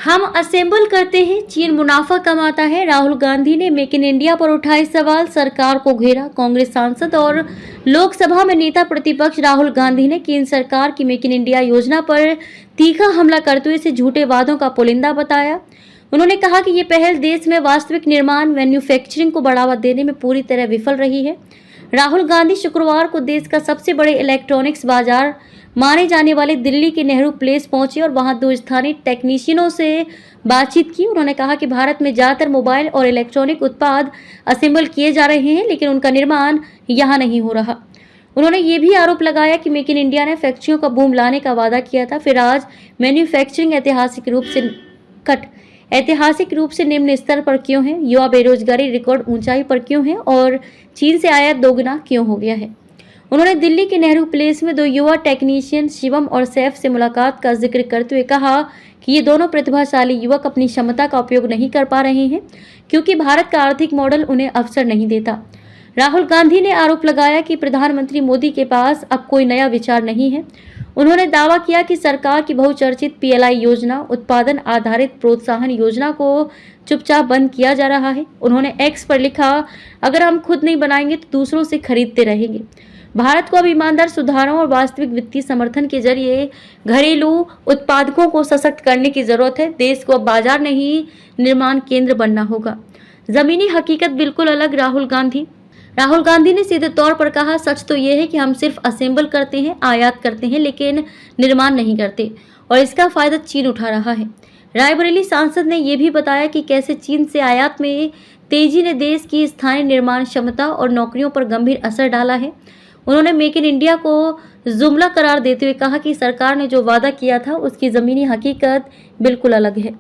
हम असेंबल करते हैं, चीन मुनाफा कमाता है। राहुल गांधी ने मेक इन इंडिया पर उठाए सवाल, सरकार को घेरा। कांग्रेस सांसद और लोकसभा में नेता प्रतिपक्ष राहुल गांधी ने केंद्र सरकार की मेक इन इंडिया योजना पर तीखा हमला करते हुए इसे झूठे वादों का पुलिंदा बताया। उन्होंने कहा कि ये पहल देश में वास्तविक निर्माण मैन्युफैक्चरिंग को बढ़ावा देने में पूरी तरह विफल रही है। राहुल गांधी शुक्रवार को देश का सबसे बड़े इलेक्ट्रॉनिक्स बाजार माने जाने वाले दिल्ली के नेहरू प्लेस पहुंचे और वहां 2 स्थानीय टेक्नीशियनों से बातचीत की। उन्होंने कहा कि भारत में ज्यादातर मोबाइल और इलेक्ट्रॉनिक उत्पाद असेंबल किए जा रहे हैं, लेकिन उनका निर्माण यहां नहीं हो रहा। उन्होंने ये भी आरोप लगाया कि मेक इन इंडिया ने फैक्ट्रियों का बूम लाने का वादा किया था, फिर आज मैन्युफैक्चरिंग ऐतिहासिक रूप से निम्न स्तर पर क्यों है, युवा बेरोजगारी रिकॉर्ड ऊंचाई पर क्यों है और चीन से आयात दोगुना क्यों हो गया है। उन्होंने दिल्ली के नेहरू प्लेस में 2 युवा टेक्नीशियन शिवम और सैफ से मुलाकात का जिक्र करते हुए कहा कि ये दोनों प्रतिभाशाली युवक अपनी क्षमता का उपयोग नहीं कर पा रहे हैं क्योंकि भारत का आर्थिक मॉडल उन्हें अवसर नहीं देता। राहुल गांधी ने आरोप लगाया कि प्रधानमंत्री मोदी के पास अब कोई नया विचार नहीं है। उन्होंने दावा किया कि सरकार की बहुचर्चित पीएलआई योजना, उत्पादन आधारित प्रोत्साहन योजना को चुपचाप बंद किया जा रहा है। उन्होंने एक्स पर लिखा, अगर हम खुद नहीं बनाएंगे तो दूसरों से खरीदते रहेंगे। भारत को अब ईमानदार सुधारों और वास्तविक वित्तीय समर्थन के जरिए घरेलू उत्पादकों को सशक्त करने की जरूरत है। देश को अब बाजार नहीं, निर्माण केंद्र बनना होगा। जमीनी हकीकत बिल्कुल अलग। राहुल गांधी ने सीधे तौर पर कहा, सच तो यह है कि हम सिर्फ असेंबल करते हैं, आयात करते हैं, लेकिन निर्माण नहीं करते और इसका फायदा चीन उठा रहा है। रायबरेली सांसद ने यह भी बताया कि कैसे चीन से आयात में तेजी ने देश की स्थानीय निर्माण क्षमता और नौकरियों पर गंभीर असर डाला है। उन्होंने मेक इन इंडिया को जुमला करार देते हुए कहा कि सरकार ने जो वादा किया था उसकी जमीनी हकीकत बिल्कुल अलग है।